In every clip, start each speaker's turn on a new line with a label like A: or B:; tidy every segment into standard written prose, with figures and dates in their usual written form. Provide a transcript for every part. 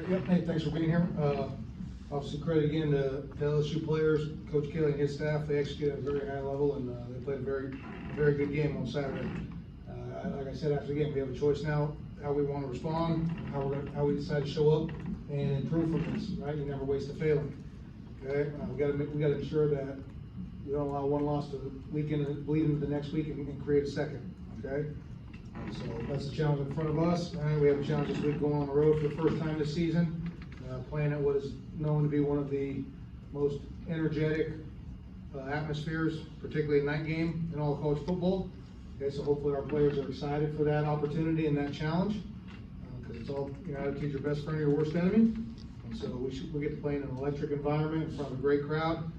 A: Yep, hey, thanks for being here. Obviously, credit again to LSU players, Coach Kelly and his staff. They executed at a very high level, and they played a very good game on Saturday. Like I said after the game, we have a choice now how we want to respond, how we decide to show up and improve from this. Right, you never waste a failing. Okay, we got to ensure that we don't allow one loss to bleed into the next week and create a second. Okay. So that's the challenge in front of us. We have a challenge this week going on the road for the first time this season, playing at what is known to be one of the most energetic atmospheres, particularly a night game in all of college football. Okay, so hopefully our players are excited for that opportunity and that challenge, because it's all, attitude's your best friend or your worst enemy. And so we get to play in an electric environment in front of a great crowd.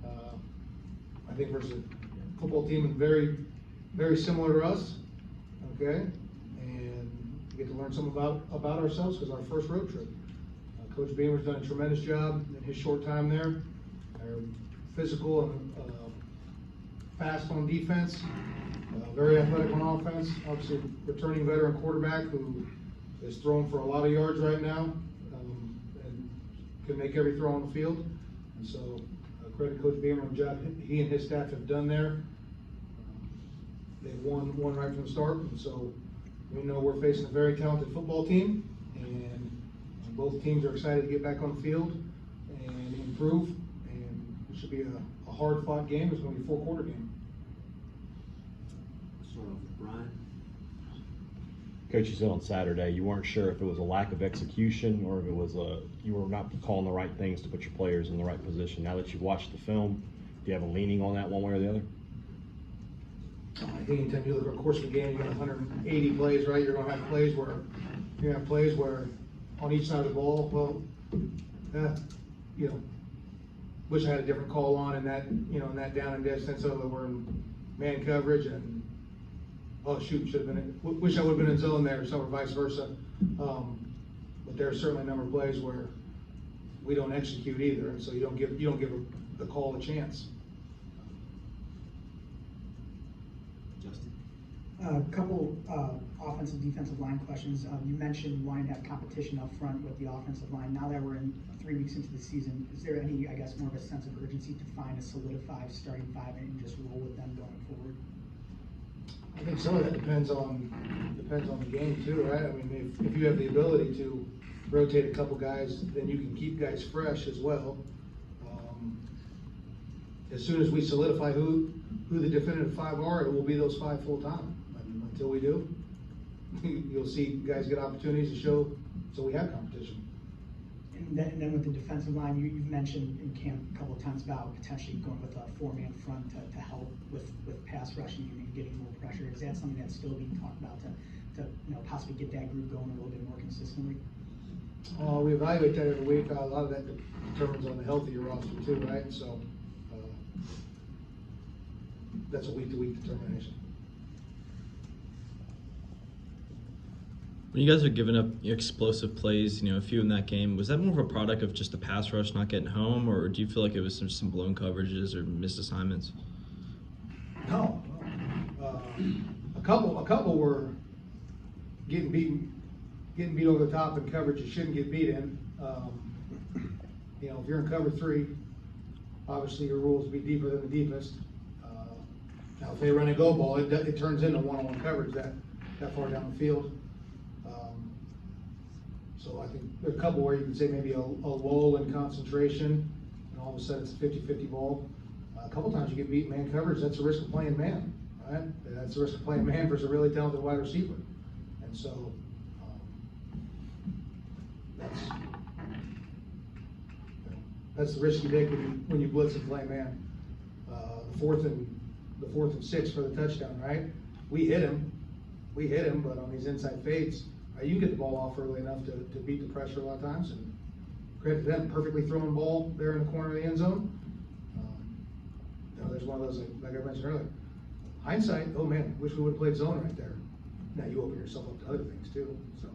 A: I think versus a football team very similar to us. Okay, and we get to learn something about ourselves because our first road trip. Coach Beamer's done a tremendous job in his short time there. They're physical and fast on defense, very athletic on offense. Obviously, returning veteran quarterback who is throwing for a lot of yards right now and can make every throw on the field. And so, credit Coach Beamer on the job he and his staff have done there. They've won right from the start, and so we know we're facing a very talented football team, and both teams are excited to get back on the field and improve, and it should be a hard-fought game. It's going to be a 4-quarter game.
B: Start off with Brian.
C: Coach, you said on Saturday you weren't sure if it was a lack of execution or if it was you were not calling the right things to put your players in the right position. Now that you've watched the film, do you have a leaning on that one way or the other?
A: I think anytime you look at the course of the game, you got 180 plays, right? You're going to have plays where on each side of the ball, wish I had a different call on in that, in that down and distance, so that we're in man coverage and should have been. Wish I would have been in zone there, or vice versa. But there are certainly a number of plays where we don't execute either, and so you don't give the call a chance.
D: A couple offensive defensive line questions. You mentioned wanting to have competition up front with the offensive line. Now that we're in 3 weeks into the season, is there any, more of a sense of urgency to find a solidified starting five and just roll with them going forward?
A: I think some of that depends on the game too, right? I mean, if you have the ability to rotate a couple guys, then you can keep guys fresh as well. As soon as we solidify who the definitive five are, it will be those five full time. Until we do, you'll see guys get opportunities to show, so we have competition.
D: And then with the defensive line, you've mentioned in camp a couple of times about potentially going with a 4-man front to help with pass rushing and getting more pressure. Is that something that's still being talked about to possibly get that group going a little bit more consistently?
A: We evaluate that every week. A lot of that determines on the health of your roster too, right? So that's a week-to-week determination.
E: When you guys are giving up explosive plays, a few in that game, was that more of a product of just the pass rush not getting home, or do you feel like it was some blown coverages or missed assignments?
A: No, a couple were getting beat over the top in coverage you shouldn't get beat in. If you're in cover 3, obviously your rules be deeper than the deepest. Now, if they run a go ball, it turns into one-on-one coverage that far down the field. So I think there are a couple where you can say maybe a lull in concentration, and all of a sudden it's a 50-50 ball. A couple times you get beat in man coverage, that's a risk of playing man, right? That's a risk of playing man versus a really talented wide receiver. And so that's the risk you take when you blitz and play man. The fourth and 6 for the touchdown, right? We hit him, but on these inside fades, you can get the ball off early enough to beat the pressure a lot of times. And credit to them, perfectly thrown ball there in the corner of the end zone. There's one of those, like I mentioned earlier. Hindsight, oh man, wish we would have played zone right there. Now you open yourself up to other things too. So.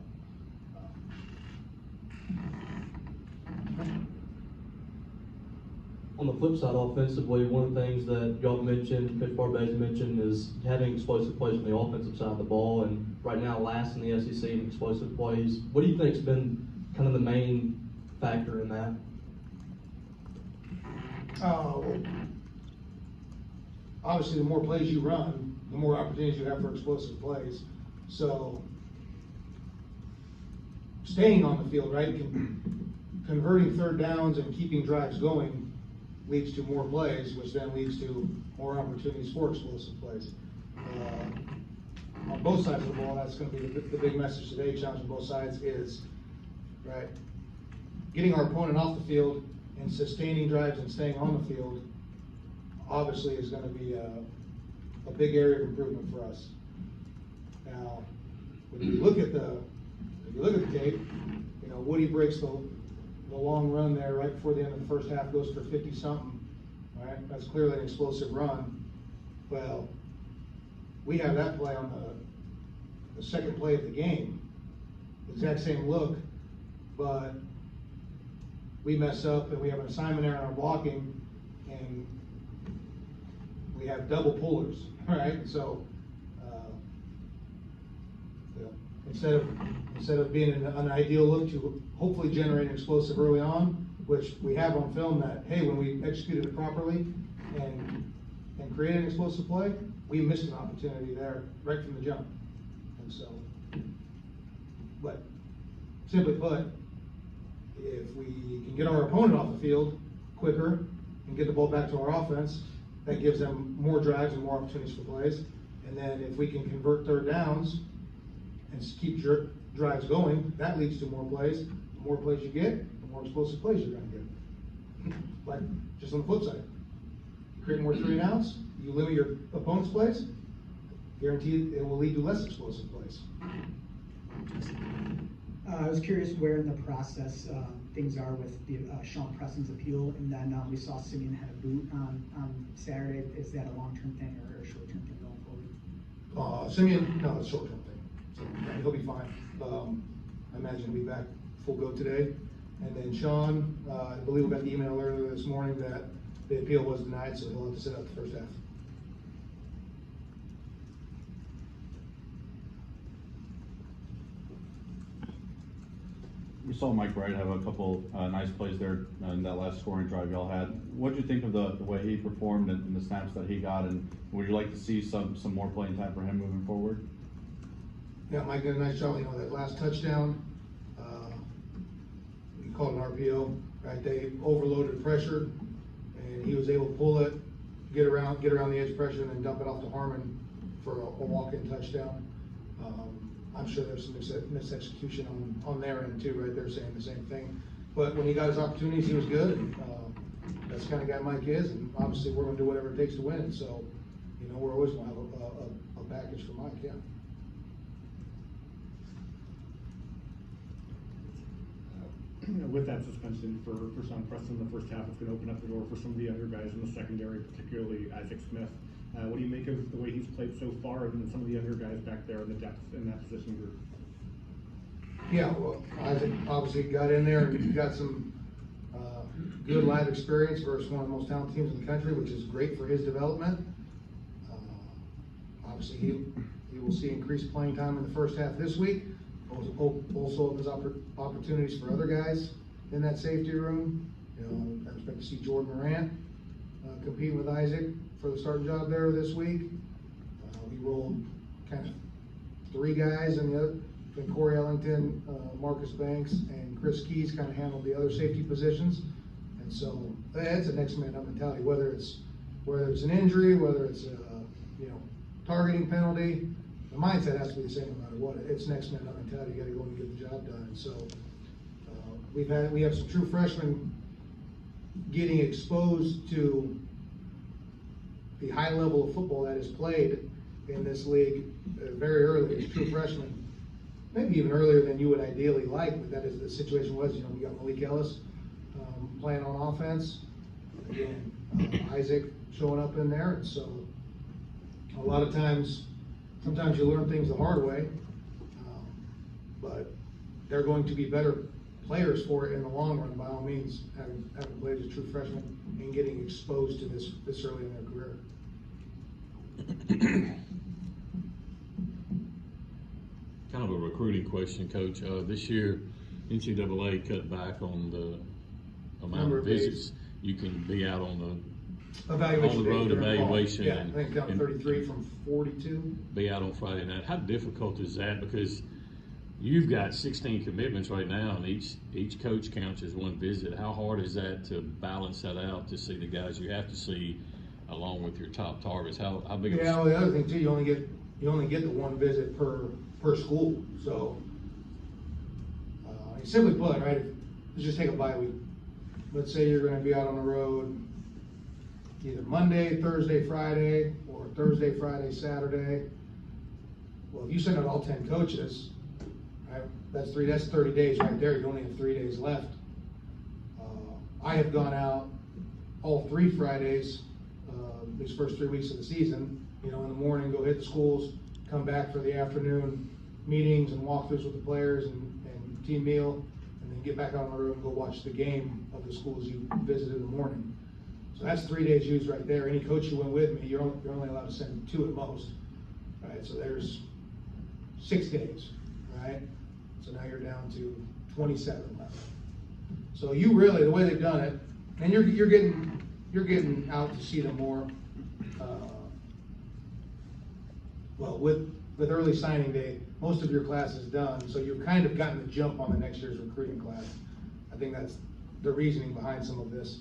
B: On the flip side, offensively, one of the things that y'all mentioned, Coach Barbaz mentioned, is having explosive plays on the offensive side of the ball. And right now, last in the SEC in explosive plays. What do you think's been kind of the main factor in that?
A: Well, obviously, the more plays you run, the more opportunities you have for explosive plays. So, staying on the field, right, converting third downs and keeping drives going leads to more plays, which then leads to more opportunities for explosive plays. On both sides of the ball, that's going to be the big message today. Challenge on both sides is, right, getting our opponent off the field and sustaining drives and staying on the field obviously is going to be a big area of improvement for us. Now, when you look at the tape, you know, Woody breaks the long run there right before the end of the first half, goes for 50-something, right? That's clearly an explosive run. Well, we have that play on the second play of the game, exact same look, but we mess up and we have an assignment error in our blocking, and we have double pullers, right? So, you know, instead of being an ideal look to hopefully generate an explosive early on, which we have on film that, hey, when we executed it properly and created an explosive play, we missed an opportunity there right from the jump. And so, but simply put, if we can get our opponent off the field quicker and get the ball back to our offense, that gives them more drives and more opportunities for plays. And then if we can convert third downs and keep drives going, that leads to more plays. The more plays you get, the more explosive plays you're going to get. But just on the flip side, you create more 3 and outs, you limit your opponent's plays, guaranteed it will lead to less explosive plays.
D: I was curious where in the process things are with the Sean Preston's appeal, and then we saw Simeon had a boot on Saturday. Is that a long-term thing or a short-term thing going forward?
A: Simeon, no, it's a short-term thing. So he'll be fine. I imagine he'll be back full go today. And then Sean, I believe we got the email earlier this morning that the appeal was denied, so he'll have to sit out the first half.
F: We saw Mike Wright have a couple nice plays there in that last scoring drive y'all had. What did you think of the way he performed and the snaps that he got, and would you like to see some more playing time for him moving forward?
A: Yeah, Mike did a nice job. You know, that last touchdown, we called an RPO, right? They overloaded pressure, and he was able to pull it, get around the edge pressure, and then dump it off to Harmon for a walk-in touchdown. I'm sure there's some misexecution on their end too, right? They're saying the same thing. But when he got his opportunities, he was good. And, that's the kind of guy Mike is, and obviously we're going to do whatever it takes to win. So, you know, we're always going to have a package for Mike, yeah.
G: With that suspension for Sean Preston in the first half, it's going to open up the door for some of the younger guys in the secondary, particularly Isaac Smith. What do you make of the way he's played so far, and some of the younger guys back there in the depth in that position group?
A: Yeah, well, Isaac obviously got in there and got some good live experience versus one of the most talented teams in the country, which is great for his development. Obviously, he will see increased playing time in the first half this week. Also opens opportunities for other guys in that safety room. You know, I expect to see Jordan Arnett competing with Isaac for the starting job there this week. We rolled kind of 3 guys in the other, between Corey Ellington, Marcus Banks, and Chris Keys kind of handled the other safety positions. And so that's a next man up mentality, whether it's an injury, whether it's a targeting penalty. The mindset has to be the same no matter what. It's next man up mentality. You got to go and get the job done. And so we have some true freshmen getting exposed to the high level of football that is played in this league very early as true freshmen. Maybe even earlier than you would ideally like, but that is the situation was. You know, we got Malik Ellis playing on offense. Again, Isaac showing up in there, and so a lot of times, sometimes you learn things the hard way, but they're going to be better players for it in the long run, by all means, having played as a true freshman and getting exposed to this early in their career.
H: Kind of a recruiting question, Coach. This year, NCAA cut back on the amount
A: Number
H: of
A: of days.
H: visits, you can be out on the
A: Evaluation.
H: on the road
A: days during fall.
H: evaluation
A: Yeah, I
H: and-
A: think down to
H: and-
A: 33 from 42.
H: be out on Friday night. How difficult is that? Because you've got 16 commitments right now, and each coach counts as one visit. How hard is that to balance that out to see the guys you have to see along with your top targets? How big?
A: Yeah, well, the other thing too, you only get the one visit per school. So, simply put, right? Let's just take a bye week. Let's say you're going to be out on the road either Monday, Thursday, Friday, or Thursday, Friday, Saturday. Well, if you send out all 10 coaches, right, that's 30 days right there. You only have 3 days left. I have gone out all 3 Fridays these first 3 weeks of the season. In the morning, go hit the schools, come back for the afternoon meetings and walkthroughs with the players and team meal, and then get back out on the road and go watch the game of the schools you visited in the morning. So that's 3 days used right there. Any coach who went with me, you're only allowed to send 2 at most, right? So there's 6 days, right? So now you're down to 27 left. So you really, the way they've done it, and you're getting out to see them more. Well, with early signing day, most of your class is done, so you've kind of gotten the jump on the next year's recruiting class. I think that's the reasoning behind some of this.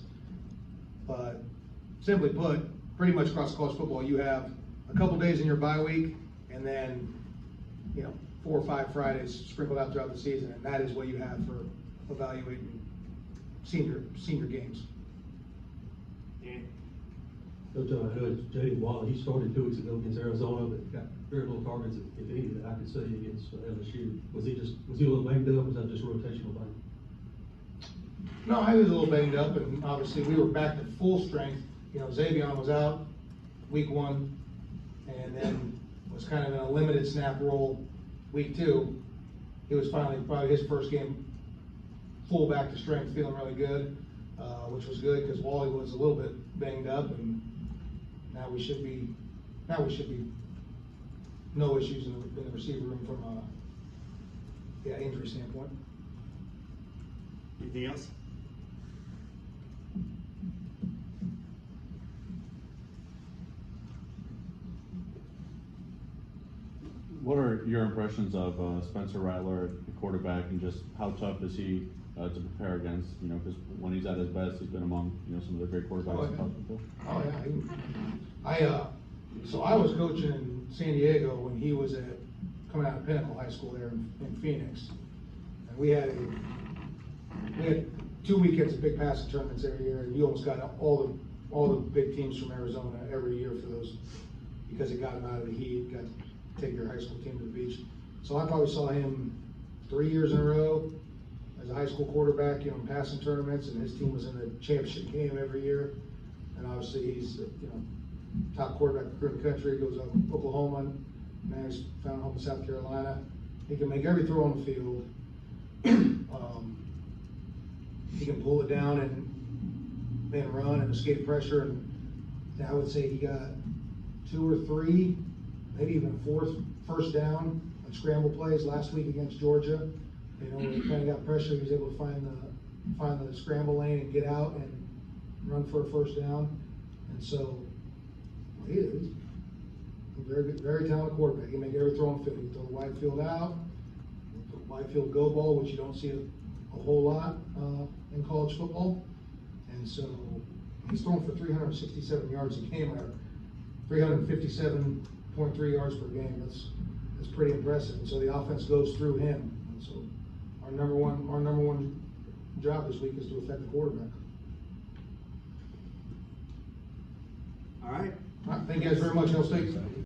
A: But simply put, pretty much across college football, you have a couple days in your bye week, and then 4 or 5 Fridays sprinkled out throughout the season, and that is what you have for evaluating senior games.
B: Coach, Jaden Wally, he started 2 weeks ago against Arizona, but got very little targets, if any, that I could see against LSU. Was he a little banged up? Was that just a rotational thing?
A: No, I was a little banged up, and obviously we were back to full strength. Xavier was out week 1, and then was kind of in a limited snap role week 2. It was finally probably his first game full back to strength, feeling really good, which was good because Wally was a little bit banged up, and now we should be no issues in the receiver room from a injury standpoint.
I: Anything else?
F: What are your impressions of Spencer Rattler at the quarterback, and just how tough is he to prepare against? Because when he's at his best, he's been among some of the great quarterbacks in college football.
A: Oh yeah, so I was coaching in San Diego when he was coming out of Pinnacle High School there in Phoenix, and we had 2 weekends of big passing tournaments every year, and you almost got all the big teams from Arizona every year for those, because it got them out of the heat, got to take your high school team to the beach. So I probably saw him 3 years in a row as a high school quarterback, in passing tournaments, and his team was in the championship game every year. And obviously he's top quarterback in the country, goes up Oklahoma, now he's found home in South Carolina. He can make every throw on the field. He can pull it down and run and escape pressure. And I would say he got 2 or 3, maybe even 4 first down on scramble plays last week against Georgia. When he kind of got pressure, he was able to find the scramble lane and get out and run for a first down. And so he is a very talented quarterback. He can make every throw on the field. He can throw the wide field out, the wide field go ball, which you don't see a whole lot in college football. And so he's throwing for 367 yards a game, or 357.3 yards per game. That's pretty impressive. And so the offense goes through him. And so our number one job this week is to affect the quarterback.
I: All right.
A: All right, thank you guys very much, Hail State.